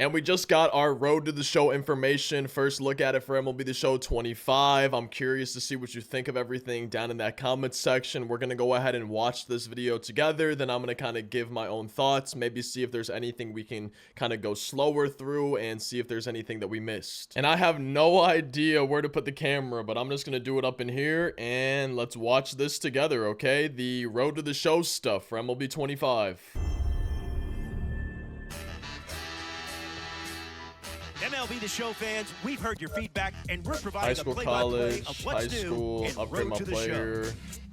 And we just got our road to the show information. First look at it for MLB The Show 25. I'm curious to see what you think of everything down in that comments section. We're going to go ahead and watch this video together. Then I'm going to kind of give my own thoughts. Maybe see if there's anything we can kind of go slower through and see if there's anything that we missed. And I have no idea where to put the camera, but I'm just going to do it up in here. And let's watch this together, okay? The road to the show stuff for MLB 25. MLB The Show fans, we've heard your feedback, and we're providing High school, a play-by-play college, of what's high new school, and upgrade road my to the player. show.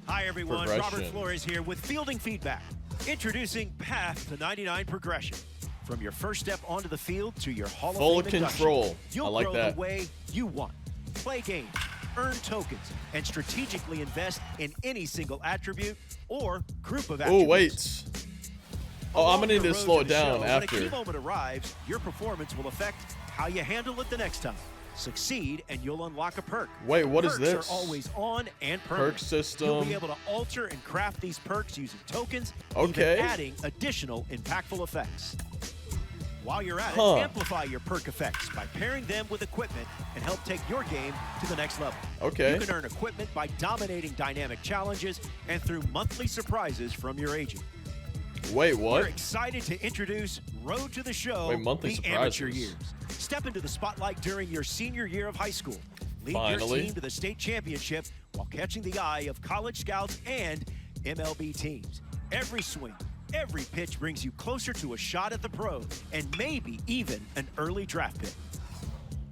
Hi everyone, Robert Progression. Flores here with fielding feedback. Introducing Path to 99 Progression. From your first step onto the field to your Hall Full of Fame control. induction, you'll I like grow that. the way you want. Play games, earn tokens, and strategically invest in any single attribute or group of attributes. Oh, wait. Oh, I'm going to need to slow it down after. When a key moment arrives, your performance will affect how you handle it the next time. Succeed and you'll unlock a perk. Wait, what is this? Perks are always on and permanent. Perk system. You'll be able to alter and craft these perks using tokens, Okay. even adding additional impactful effects. While you're at it, amplify your perk effects by pairing them with equipment and help take your game to the next level. Okay. You can earn equipment by dominating dynamic challenges and through monthly surprises from your agent. Wait, what? We're excited to introduce Road to the Show, Wait, monthly the amateur surprises. years. Step into the spotlight during your senior year of high school. Lead Finally. your team to the state championship while catching the eye of college scouts and MLB teams. Every swing, every pitch brings you closer to a shot at the pros and maybe even an early draft pick.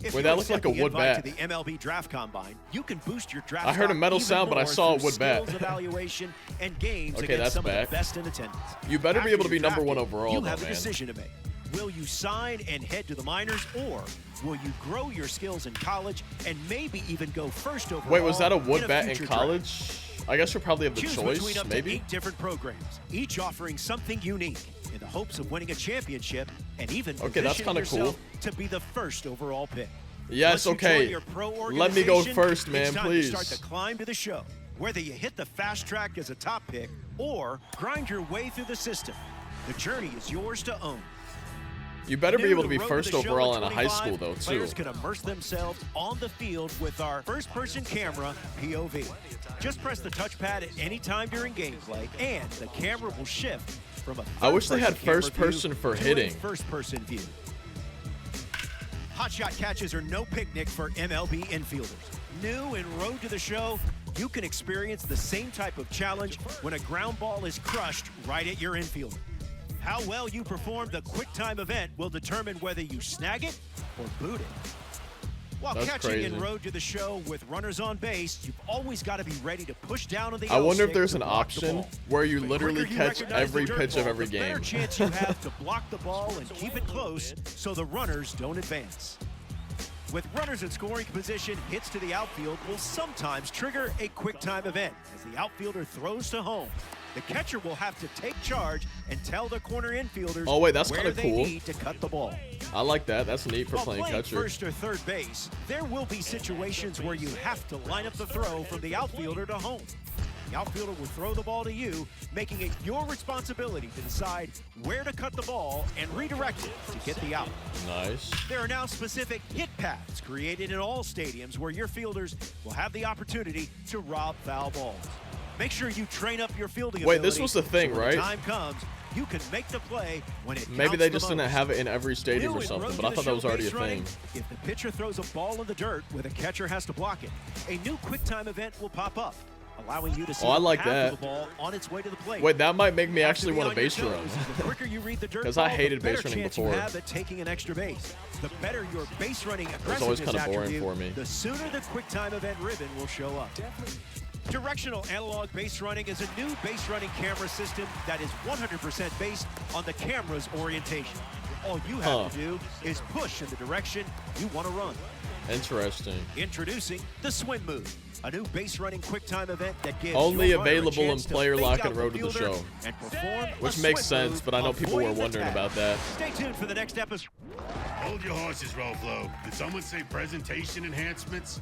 If Wait, you that looks like a accept the wood invite bat. To the MLB Draft Combine, you can boost your draft. I heard a stock metal even sound, but I more saw a through wood bat. skills evaluation and games Okay, against that's some of back. the best in attendance. You better be After able to be you're number one drafted, overall, You though, have a man. decision to make. Will you sign and head to the minors, or will you grow your skills in college and maybe even go first overall? Wait, was that a in wood bat in future college? draft? I guess you'll probably have the Choose choice, between up maybe? to 8 different programs, each offering something unique in the hopes of winning a championship and even Okay, that's positioning kinda yourself cool. to be the first overall pick. Yes, Once you join okay. your pro Let me go organization, first, man, it's time please. To start the climb to the show. Whether you hit the fast track as a top pick or grind your way through the system, the journey is yours to own. You better be New able to be Road first the Show overall at in a high 25, school, though, too. Players can immerse themselves on the field with our first-person camera, POV. Just press the touchpad at any time during gameplay, and the camera will shift from a I wish they had third-person camera first person view for to a hitting. first-person view. Hot shot catches are no picnic for MLB infielders. New and Road to the Show, you can experience the same type of challenge when a ground ball is crushed right at your infielder. How well you perform the quick time event will determine whether you snag it or boot it. While That's catching crazy. in Road to the Show with runners on base, you've always got to be ready to push down on the I wonder if L-stick there's to an block the option ball. where you The literally quicker you catch recognize every the dirt pitch of ball, every the better game. chance you have to block the ball and keep it close so the runners don't advance. With runners in scoring position, hits to the outfield will sometimes trigger a quick time event as the outfielder throws to home. The catcher will have to take charge and tell the corner infielders Oh, wait, that's where kinda they cool. need to cut the ball. I like that. That's neat for While playing catcher. first or third base, there will be situations where you have to line up the throw from the outfielder to home. The outfielder will throw the ball to you, making it your responsibility to decide where to cut the ball and redirect it to get the out. Nice. There are now specific hit paths created in all stadiums where your fielders will have the opportunity to rob foul balls. Make sure you train up your fielding Wait, ability this was the thing, so when right? the time comes, you can make the play when it Maybe counts they the just didn't most. have it in every stadium New or and something, Road but I to thought the that was Show already a base running, thing. If the pitcher throws a ball in the dirt where the catcher has to block it, a new quick time event will pop up, allowing you to see Oh, I the like path that. of the ball on its way to the plate. Wait, that might make me Have to actually be want on a your base run. toes. The quicker you read the dirt 'Cause I ball, hated the better base running chance before. you have at taking an extra base. The better your base running was always aggressiveness kinda boring attribute, for me. the sooner the quick time event ribbon will show up. Directional analog base running is a new base running camera system that is 100% based on the camera's orientation. All you have to do is push in the direction you want to run. Interesting. Introducing the swim move, a new base running quick time event that gives Only your runner a available in chance to player fake lock out and Road to the fielder Show. and perform Which a makes swim sense, move, but I know people were avoiding the wondering tag. about that. Stay tuned for the next episode. Hold your horses, Roflo. Did someone say presentation enhancements?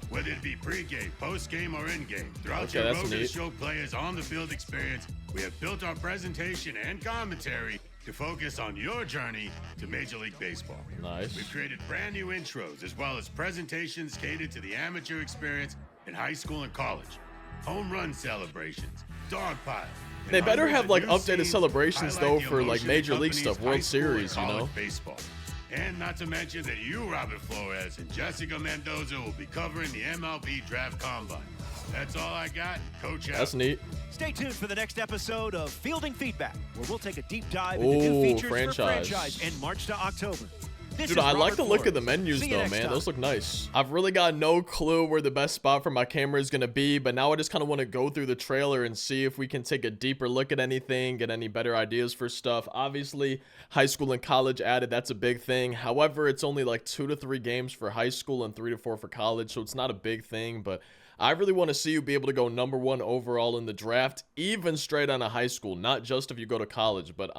Whether it be pre-game, post-game, or in-game, throughout Okay, your that's Road to the neat. Show players on the field experience, we have built our presentation and commentary to focus on your journey to Major League Baseball. Nice. We've created brand new intros as well as presentations catered to the amateur experience in high school and college. Home run celebrations, dog piles. They better have like updated celebrations though for like Major League stuff, World Series, you know. Baseball. And not to mention that you, Robert Flores, and Jessica Mendoza will be covering the MLB Draft Combine. That's all I got. Coach out. That's neat. Stay tuned for the next episode of Fielding Feedback, where we'll take a deep dive into new features for franchise in March to October. Dude, I like the look of the menus though, man. Those look nice. I've really got no clue where the best spot for my camera is going to be, but now I just kind of want to go through the trailer and see if we can take a deeper look at anything, get any better ideas for stuff. Obviously, high school and college added, that's a big thing. However, it's only like 2 to 3 games for high school and 3 to 4 for college, so it's not a big thing, but I really want to see you be able to go #1 overall in the draft, even straight out of high school, not just if you go to college, but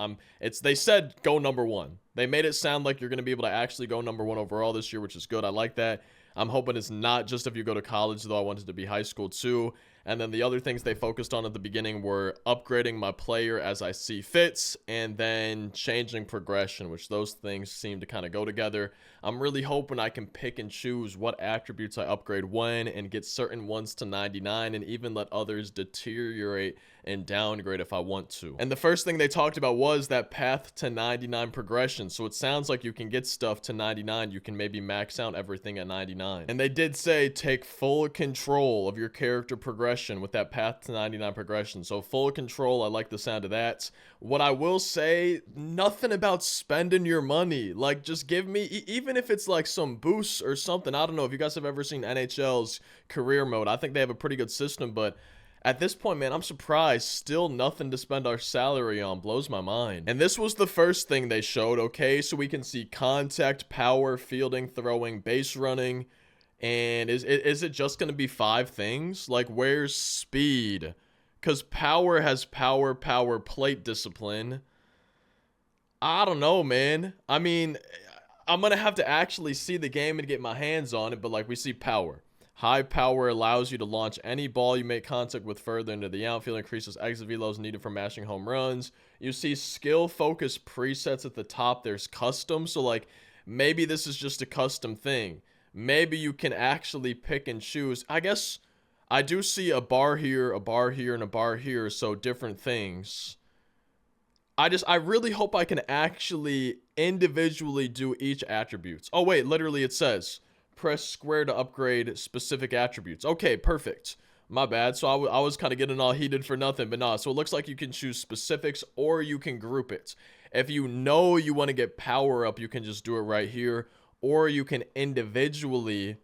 they said go #1. They made it sound like you're going to be able to actually go #1 overall this year, which is good. I like that. I'm hoping it's not just if you go to college, though I want it to be high school too. And then the other things they focused on at the beginning were upgrading my player as I see fits, and then changing progression, which those things seem to kind of go together. I'm really hoping I can pick and choose what attributes I upgrade when, and get certain ones to 99, and even let others deteriorate and downgrade if I want to. And the first thing they talked about was that path to 99 progression. So it sounds like you can get stuff to 99. You can maybe max out everything at 99. And they did say take full control of your character progression with that path to 99 progression. So full control, I like the sound of that. What I will say, nothing about spending your money. Like, just give me, even if it's like some boosts or something. I don't know if you guys have ever seen NHL's career mode. I think they have a pretty good system, but at this point, man, I'm surprised. Still nothing to spend our salary on. Blows my mind. And this was the first thing they showed, okay? So we can see contact, power, fielding, throwing, base running. And is it just going to be 5 things? Like, where's speed? Because power has power, plate discipline. I don't know, man. I mean, I'm going to have to actually see the game and get my hands on it. But, like, we see power. High power allows you to launch any ball you make contact with further into the outfield, increases exit velos needed for mashing home runs. You see skill focus presets at the top. There's custom, so like maybe this is just a custom thing. Maybe you can actually pick and choose. I guess I do see a bar here, and a bar here, so different things. I really hope I can actually individually do each attributes. Oh wait, literally it says press square to upgrade specific attributes. Okay, perfect. My bad. So I was kind of getting all heated for nothing, but nah. So it looks like you can choose specifics or you can group it. If you know you want to get power up, you can just do it right here. Or you can individually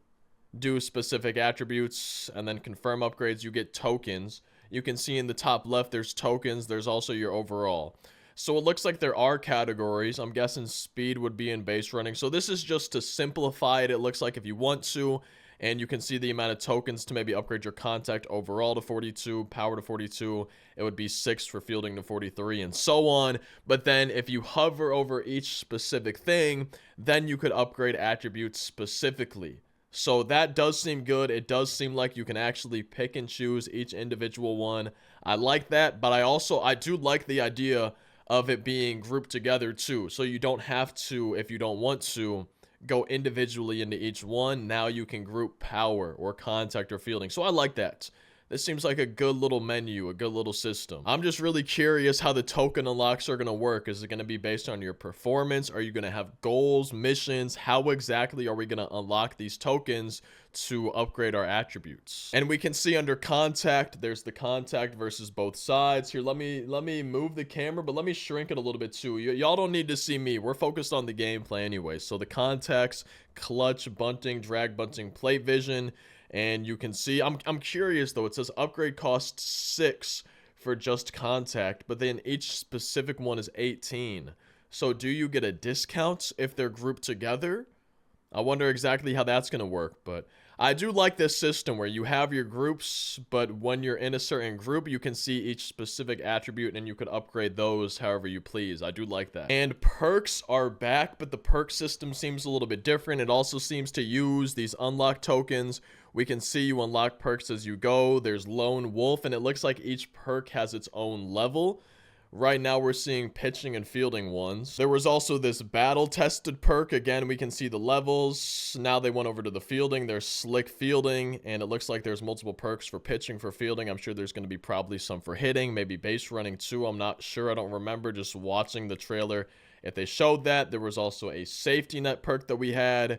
do specific attributes and then confirm upgrades. You get tokens. You can see in the top left, there's tokens. There's also your overall. So it looks like there are categories. I'm guessing speed would be in base running. So this is just to simplify it. It looks like if you want to, and you can see the amount of tokens to maybe upgrade your contact overall to 42, power to 42. It would be 6 for fielding to 43 and so on. But then if you hover over each specific thing, then you could upgrade attributes specifically. So that does seem good. It does seem like you can actually pick and choose each individual one. I like that, but I do like the idea of it being grouped together too. So you don't have to, if you don't want to, go individually into each one. Now you can group power or contact or fielding. So I like that. This seems like a good little menu, a good little system. I'm just really curious how the token unlocks are going to work. Is it going to be based on your performance? Are you going to have goals, missions? How exactly are we going to unlock these tokens to upgrade our attributes? And we can see under contact, there's the contact versus both sides. Here, let me move the camera, but let me shrink it a little bit too. Y'all don't need to see me. We're focused on the gameplay anyway. So the contacts, clutch, bunting, drag bunting, plate vision. And you can see, I'm curious though, it says upgrade costs 6 for just contact, but then each specific one is 18. So do you get a discount if they're grouped together? I wonder exactly how that's going to work, but I do like this system where you have your groups, but when you're in a certain group, you can see each specific attribute and you could upgrade those however you please. I do like that. And perks are back, but the perk system seems a little bit different. It also seems to use these unlock tokens. We can see you unlock perks as you go. There's Lone Wolf, and it looks like each perk has its own level, Right now we're seeing pitching and fielding ones. There was also this battle tested perk. Again, we can see the levels. Now they went over to the fielding. There's slick fielding, and it looks like there's multiple perks for pitching, for fielding. I'm sure there's going to be probably some for hitting, maybe base running too. I'm not sure. I don't remember just watching the trailer if they showed that. There was also a safety net perk that we had.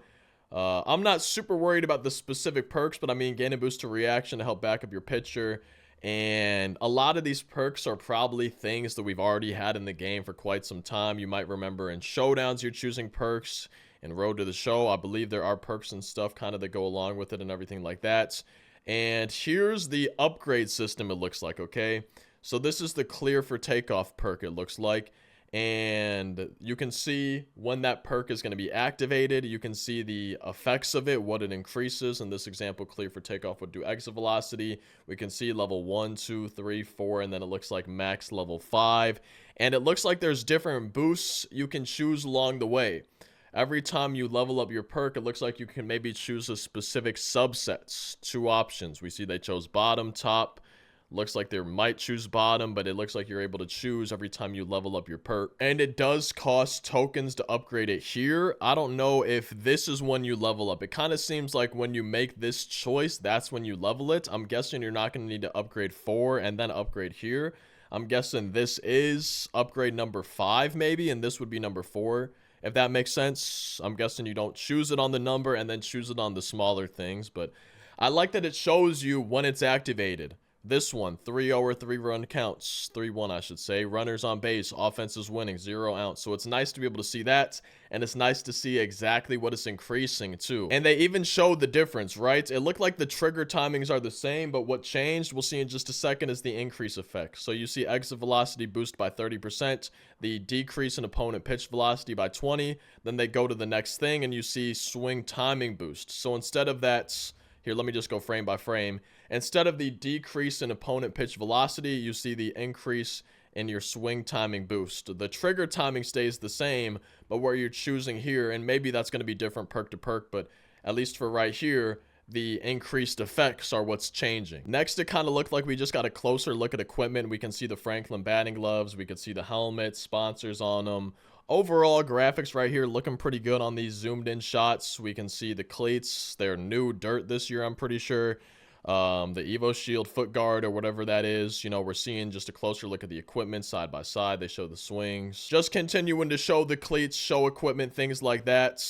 I'm not super worried about the specific perks, but I mean, gain a boost to reaction to help back up your pitcher. And a lot of these perks are probably things that we've already had in the game for quite some time. You might remember in showdowns you're choosing perks. In Road to the Show, I believe there are perks and stuff kind of that go along with it and everything like that. And here's the upgrade system, it looks like, okay? So this is the clear for takeoff perk, it looks like. And you can see when that perk is going to be activated. You can see the effects of it, what it increases. In this example, clear for takeoff would do exit velocity. We can see level 1, 2, 3, 4, and then it looks like max level 5. And it looks like there's different boosts you can choose along the way. Every time you level up your perk, it looks like you can maybe choose a specific subsets. 2 options. We see they chose bottom, top. Looks like they might choose bottom, but it looks like you're able to choose every time you level up your perk. And it does cost tokens to upgrade it here. I don't know if this is when you level up. It kind of seems like when you make this choice, that's when you level it. I'm guessing you're not going to need to upgrade 4 and then upgrade here. I'm guessing this is upgrade number 5 maybe, and this would be number 4. If that makes sense. I'm guessing you don't choose it on the number and then choose it on the smaller things. But I like that it shows you when it's activated. This one, 3-0 or 3-run counts. 3-1, I should say. Runners on base. Offense is winning. 0 out. So it's nice to be able to see that. And it's nice to see exactly what it's increasing too. And they even showed the difference, right? It looked like the trigger timings are the same, but what changed, we'll see in just a second, is the increase effect. So you see exit velocity boost by 30%. The decrease in opponent pitch velocity by 20. Then they go to the next thing and you see swing timing boost. So instead of that... Here, let me just go frame by frame. Instead of the decrease in opponent pitch velocity, you see the increase in your swing timing boost. The trigger timing stays the same, but where you're choosing here, and maybe that's going to be different perk to perk, but at least for right here, the increased effects are what's changing. Next, it kind of looked like we just got a closer look at equipment. We can see the Franklin batting gloves. We could see the helmet, sponsors on them. Overall, graphics right here looking pretty good on these zoomed in shots. We can see the cleats. They're new dirt this year, I'm pretty sure. The Evo Shield foot guard or whatever that is. You know, we're seeing just a closer look at the equipment side by side. They show the swings. Just continuing to show the cleats, show equipment, things like that.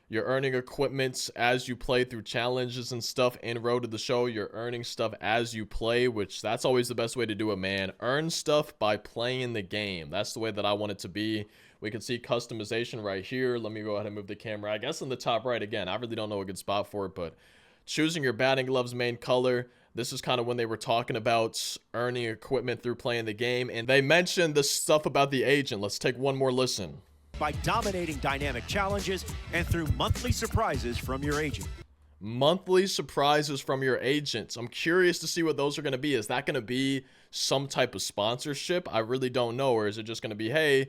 You're earning equipment as you play through challenges and stuff in Road to the Show. You're earning stuff as you play, which that's always the best way to do it, man. Earn stuff by playing the game. That's the way that I want it to be. We can see customization right here. Let me go ahead and move the camera. I guess in the top right, again, I really don't know a good spot for it, but choosing your batting gloves main color. This is kind of when they were talking about earning equipment through playing the game, and they mentioned the stuff about the agent. Let's take one more listen. By dominating dynamic challenges and through monthly surprises from your agent. Monthly surprises from your agents. I'm curious to see what those are going to be. Is that going to be some type of sponsorship? I really don't know. Or is it just going to be, hey,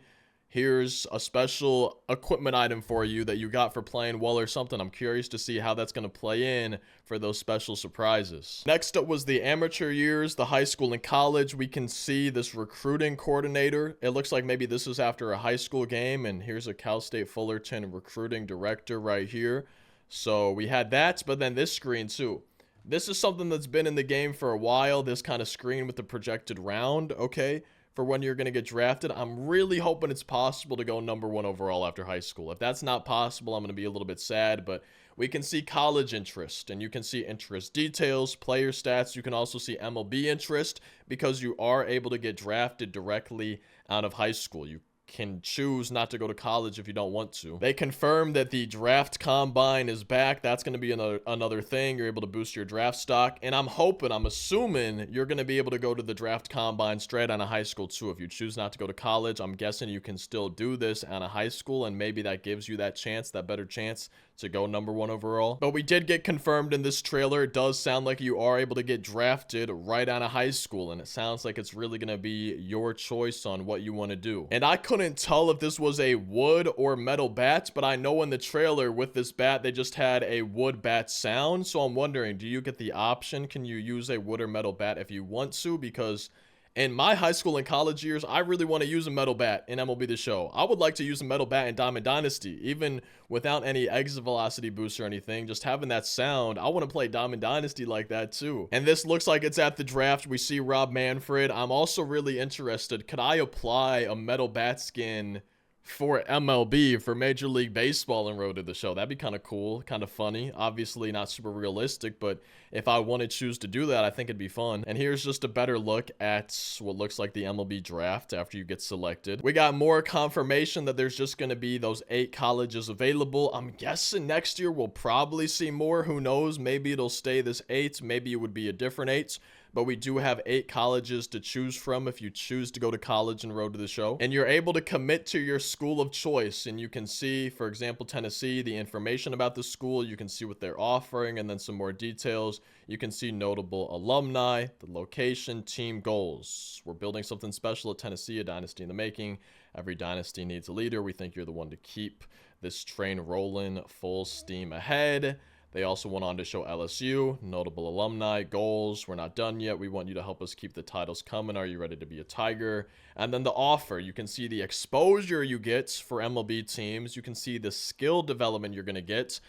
here's a special equipment item for you that you got for playing well or something. I'm curious to see how that's going to play in for those special surprises. Next up was the amateur years, the high school and college. We can see this recruiting coordinator. It looks like maybe this is after a high school game, and here's a Cal State Fullerton recruiting director right here. So we had that, but then this screen too. This is something that's been in the game for a while, this kind of screen with the projected round, okay? For when you're going to get drafted. I'm really hoping it's possible to go #1 overall after high school. If that's not possible, I'm going to be a little bit sad, but we can see college interest, and you can see interest details, player stats. You can also see MLB interest because you are able to get drafted directly out of high school. You can choose not to go to college if you don't want to. They confirmed that the draft combine is back. That's going to be another thing. You're able to boost your draft stock, and I'm assuming you're going to be able to go to the draft combine straight out of high school too. If you choose not to go to college, I'm guessing you can still do this out of high school, and maybe that gives you that chance, that better chance to go #1 overall. But we did get confirmed in this trailer. It does sound like you are able to get drafted right out of high school, and it sounds like it's really going to be your choice on what you want to do. And I couldn't tell if this was a wood or metal bat, but I know in the trailer with this bat, they just had a wood bat sound. So I'm wondering, do you get the option? Can you use a wood or metal bat if you want to? Because In my high school and college years, I really want to use a metal bat in MLB The Show. I would like to use a metal bat in Diamond Dynasty, even without any exit velocity boost or anything. Just having that sound, I want to play Diamond Dynasty like that too. And this looks like it's at the draft. We see Rob Manfred. I'm also really interested. Could I apply a metal bat skin for MLB, for Major League Baseball, and Road to the Show? That'd be kind of cool, kind of funny. Obviously not super realistic, but if I want to choose to do that, I think it'd be fun. And here's just a better look at what looks like the MLB draft after you get selected. We got more confirmation that there's just going to be those 8 colleges available. I'm guessing next year we'll probably see more. Who knows? Maybe it'll stay this 8. Maybe it would be a different 8. But we do have 8 colleges to choose from if you choose to go to college and Road to the Show. And you're able to commit to your school of choice. And you can see, for example, Tennessee, the information about the school. You can see what they're offering and then some more details. You can see notable alumni, the location, team goals. We're building something special at Tennessee, a dynasty in the making. Every dynasty needs a leader. We think you're the one to keep this train rolling full steam ahead. They also went on to show LSU, notable alumni, goals. We're not done yet. We want you to help us keep the titles coming. Are you ready to be a Tiger? And then the offer. You can see the exposure you get for MLB teams. You can see the skill development you're going to get.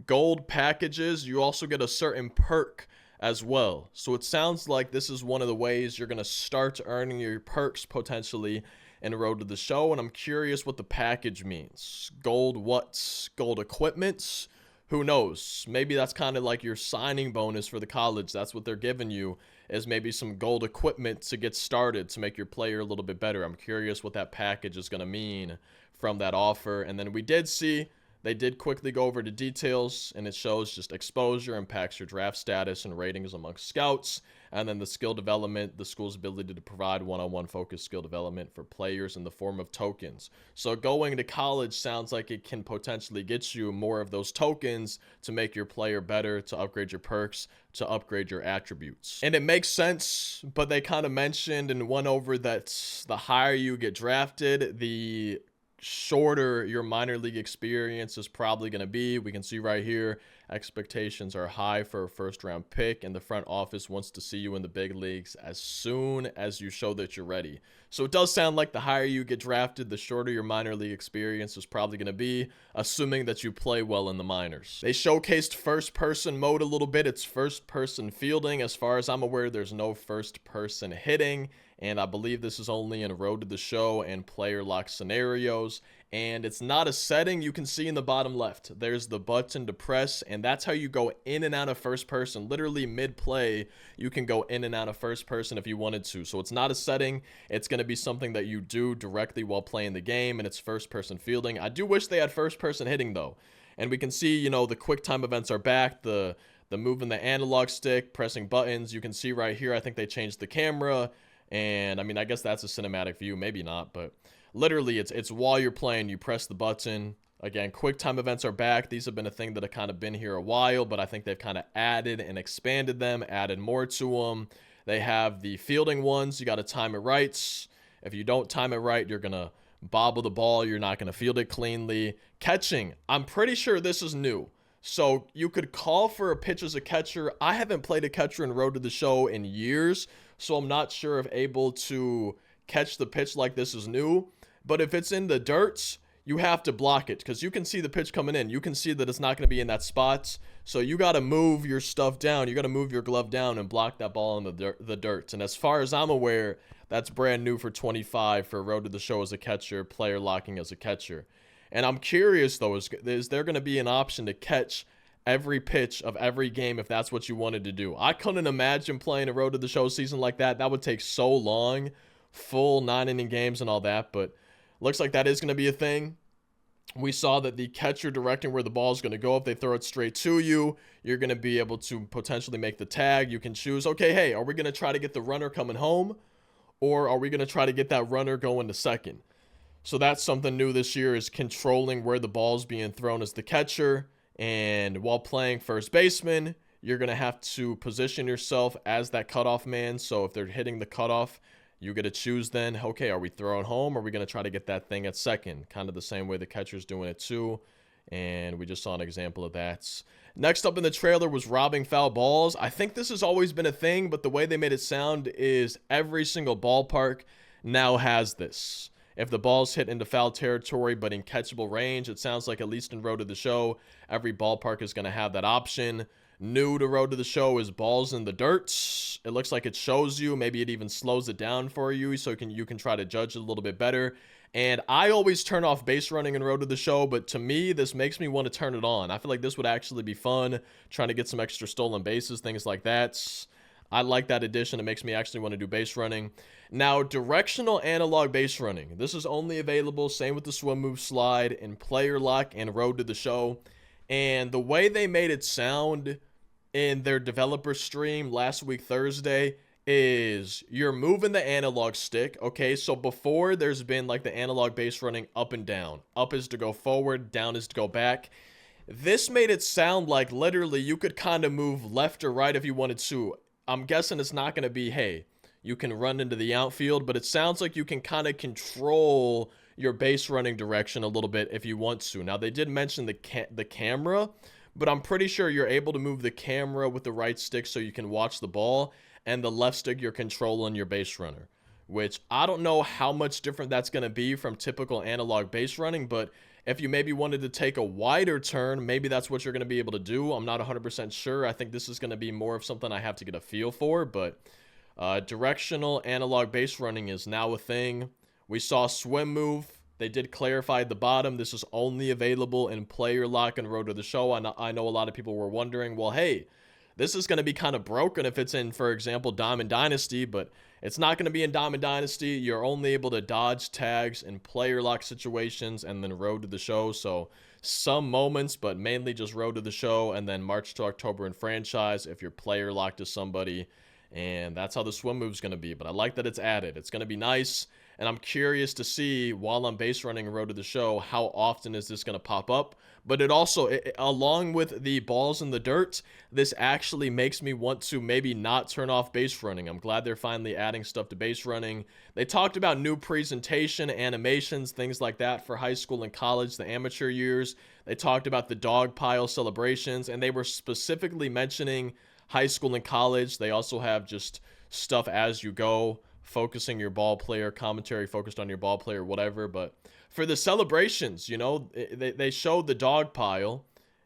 Gold packages. You also get a certain perk as well. So it sounds like this is one of the ways you're going to start earning your perks potentially in Road to the Show. And I'm curious what the package means. Gold what? Gold equipment? Who knows? Maybe that's kind of like your signing bonus for the college. That's what they're giving you, is maybe some gold equipment to get started, to make your player a little bit better. I'm curious what that package is going to mean from that offer. And then we did see, they did quickly go over the details, and it shows just exposure, impacts your draft status and ratings amongst scouts. And then the skill development, the school's ability to provide one-on-one focused skill development for players in the form of tokens. So going to college sounds like it can potentially get you more of those tokens to make your player better, to upgrade your perks, to upgrade your attributes. And it makes sense, but they kind of mentioned and went over that the higher you get drafted, the shorter your minor league experience is probably going to be. We can see right here, expectations are high for a first round pick, and the front office wants to see you in the big leagues as soon as you show that you're ready. So it does sound like the higher you get drafted, the shorter your minor league experience is probably going to be, assuming that you play well in the minors. They showcased first person mode a little bit. It's first person fielding. As far as I'm aware, there's no first person hitting. And I believe this is only in Road to the Show and player lock scenarios. And it's not a setting. You can see in the bottom left, there's the button to press, and that's how you go in and out of first person. Literally mid-play, you can go in and out of first person if you wanted to. So it's not a setting. It's going to be something that you do directly while playing the game, and it's first person fielding. I do wish they had first person hitting though. And we can see, you know, the quick time events are back. The moving the analog stick, pressing buttons. You can see right here, I think they changed the camera. And I mean, I guess that's a cinematic view, maybe not, but literally it's while you're playing, you press the button. Again, quick time events are back. These have been a thing that have kind of been here a while, but I think they've kind of added and expanded them, added more to them. They have the fielding ones. You got to time it right. If you don't time it right, you're going to bobble the ball. You're not going to field it cleanly. Catching, I'm pretty sure this is new. So you could call for a pitch as a catcher. I haven't played a catcher in Road to the Show in years, so I'm not sure if able to catch the pitch like this is new. But if it's in the dirt, you have to block it because you can see the pitch coming in. You can see that it's not going to be in that spot. So you got to move your stuff down. You got to move your glove down and block that ball in the dirt. And as far as I'm aware, that's brand new for 25 for Road to the Show as a catcher, player locking as a catcher. And I'm curious, though, is there going to be an option to catch every pitch of every game if that's what you wanted to do? I couldn't imagine playing a Road to the Show season like that. That would take so long, full 9-inning games and all that. But looks like that is going to be a thing. We saw that the catcher directing where the ball is going to go. If they throw it straight to you, you're going to be able to potentially make the tag. You can choose, okay, hey, are we going to try to get the runner coming home? Or are we going to try to get that runner going to second? So that's something new this year, is controlling where the ball's being thrown as the catcher. And while playing first baseman, you're going to have to position yourself as that cutoff man. So if they're hitting the cutoff, you get to choose then, okay, are we throwing home? Or are we going to try to get that thing at second? Kind of the same way the catcher's doing it too. And we just saw an example of that. Next up in the trailer was robbing foul balls. I think this has always been a thing, but the way they made it sound is every single ballpark now has this. If the ball's hit into foul territory but in catchable range, it sounds like at least in Road to the Show, every ballpark is going to have that option. New to Road to the Show is balls in the dirt. It looks like it shows you. Maybe it even slows it down for you so you can try to judge it a little bit better. And I always turn off base running in Road to the Show, but to me, this makes me want to turn it on. I feel like this would actually be fun, trying to get some extra stolen bases, things like that. I like that addition. It makes me actually want to do base running. Now, directional analog base running. This is only available, same with the swim move slide, in Player Lock and Road to the Show. And the way they made it sound in their developer stream last week, Thursday, is you're moving the analog stick. Okay, so before there's been like the analog base running up and down. Up is to go forward, down is to go back. This made it sound like literally you could kind of move left or right if you wanted to. I'm guessing it's not going to be, hey, you can run into the outfield, but it sounds like you can kind of control your base running direction a little bit if you want to. Now, they did mention the camera, but I'm pretty sure you're able to move the camera with the right stick so you can watch the ball, and the left stick you're controlling your base runner, which I don't know how much different that's going to be from typical analog base running, but if you maybe wanted to take a wider turn, maybe that's what you're going to be able to do. I'm not 100% sure. I think this is going to be more of something I have to get a feel for, but directional analog base running is now a thing. We saw swim move. They did clarify at the bottom. This is only available in Player Lock and Road to the Show. I know a lot of people were wondering, well, hey, this is going to be kind of broken if it's in, for example, Diamond Dynasty, but it's not going to be in Diamond Dynasty. You're only able to dodge tags in Player Lock situations and then Road to the Show. So some moments, but mainly just Road to the Show, and then March to October in Franchise if you're Player Locked to somebody. And that's how the swim move's going to be. But I like that it's added. It's going to be nice. And I'm curious to see, while I'm base running Road to the Show, how often is this going to pop up. But it also, along with the balls in the dirt, this actually makes me want to maybe not turn off base running. I'm glad they're finally adding stuff to base running. They talked about new presentation, animations, things like that for high school and college, the amateur years. They talked about the dog pile celebrations, and they were specifically mentioning high school and college. They also have just stuff as you go, focusing your ball player, commentary focused on your ball player, whatever. But for the celebrations, you know, they showed the dog pile,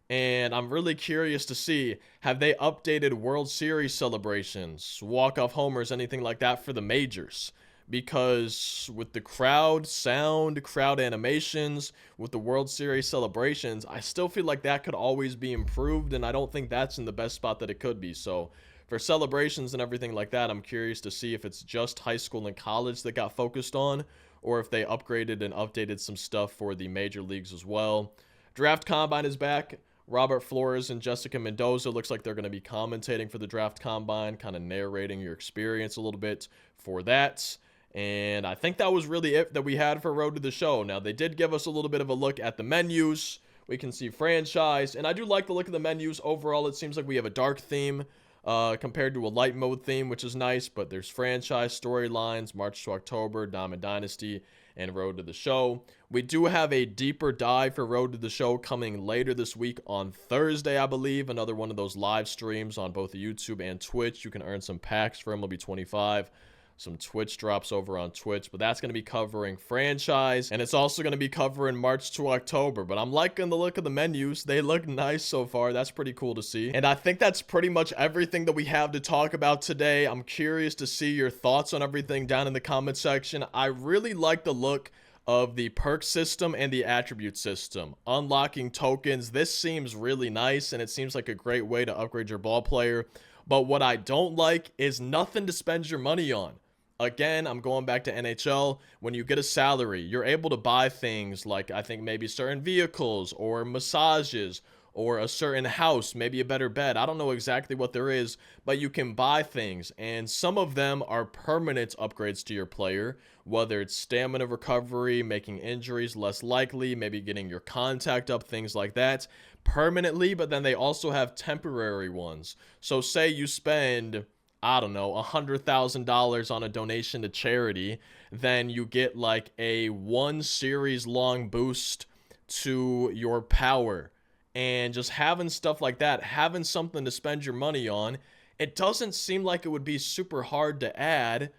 and I'm really curious to see, have they updated World Series celebrations, walk-off homers, anything like that for the majors? Because with the crowd sound, crowd animations, with the World Series celebrations, I still feel like that could always be improved, and I don't think that's in the best spot that it could be. So for celebrations and everything like that, I'm curious to see if it's just high school and college that got focused on, or if they upgraded and updated some stuff for the major leagues as well. Draft Combine is back. Robert Flores and Jessica Mendoza looks like they're going to be commentating for the Draft Combine, kind of narrating your experience a little bit for that. And I think that was really it that we had for Road to the Show. Now, they did give us a little bit of a look at the menus. We can see franchise, and I do like the look of the menus. Overall, it seems like we have a dark theme compared to a light mode theme, which is nice, but there's franchise, storylines, March to October, Diamond Dynasty, and Road to the Show. We do have a deeper dive for Road to the Show coming later this week on Thursday, I believe. Another one of those live streams on both YouTube and Twitch. You can earn some packs for MLB 25. Some Twitch drops over on Twitch, but that's going to be covering franchise, and it's also going to be covering March to October. But I'm liking the look of the menus. They look nice so far. That's pretty cool to see. And I think that's pretty much everything that we have to talk about today. I'm curious to see your thoughts on everything down in the comment section. I really like the look of the perk system and the attribute system. Unlocking tokens, this seems really nice, and it seems like a great way to upgrade your ball player. But what I don't like is nothing to spend your money on. Again, I'm going back to NHL. When you get a salary, you're able to buy things like, I think, maybe certain vehicles or massages or a certain house, maybe a better bed. I don't know exactly what there is, but you can buy things, and some of them are permanent upgrades to your player, whether it's stamina recovery, making injuries less likely, maybe getting your contact up, things like that permanently. But then they also have temporary ones. So say you spend, I don't know, $100,000 on a donation to charity, then you get like a 1 series long boost to your power. And just having stuff like that, having something to spend your money on, it doesn't seem like it would be super hard to add,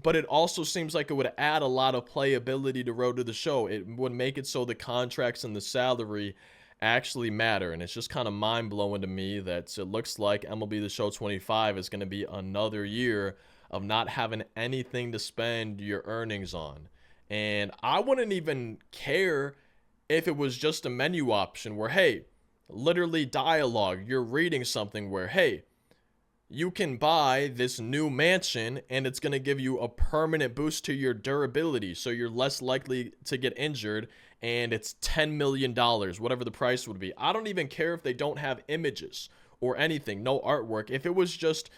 but it also seems like it would add a lot of playability to Road to the Show. It would make it so the contracts and the salary actually matter. And it's just kind of mind-blowing to me that it looks like MLB The Show 25 is going to be another year of not having anything to spend your earnings on. And I wouldn't even care if it was just a menu option where, hey, literally dialogue, you're reading something where, hey, you can buy this new mansion and it's going to give you a permanent boost to your durability, so you're less likely to get injured, and it's $10 million, whatever the price would be. I don't even care if they don't have images or anything, no artwork. If it was just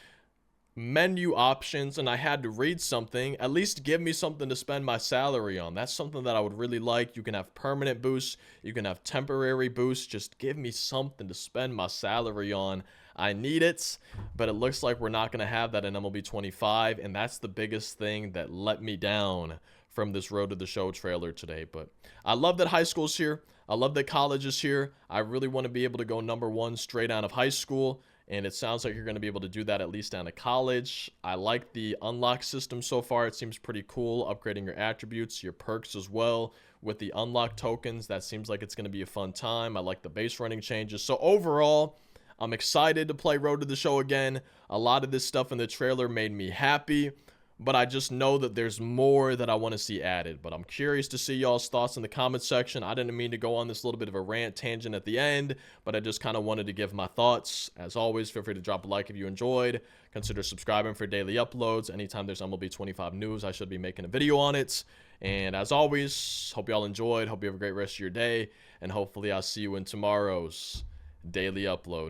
menu options and I had to read something, at least give me something to spend my salary on. That's something that I would really like. You can have permanent boosts, you can have temporary boosts. Just give me something to spend my salary on. I need it, but it looks like we're not going to have that in MLB 25, and that's the biggest thing that let me down from this Road to the Show trailer today. But I love that high school's here. I love that college is here. I really want to be able to go #1 straight out of high school, and it sounds like you're going to be able to do that at least down to college. I like the unlock system so far. It seems pretty cool, upgrading your attributes, your perks as well with the unlock tokens. That seems like it's going to be a fun time. I like the base running changes. So overall, I'm excited to play Road to the Show again. A lot of this stuff in the trailer made me happy, but I just know that there's more that I want to see added. But I'm curious to see y'all's thoughts in the comment section. I didn't mean to go on this little bit of a rant tangent at the end, but I just kind of wanted to give my thoughts. As always, feel free to drop a like if you enjoyed. Consider subscribing for daily uploads. Anytime there's MLB 25 news, I should be making a video on it. And as always, hope y'all enjoyed. Hope you have a great rest of your day. And hopefully I'll see you in tomorrow's daily upload.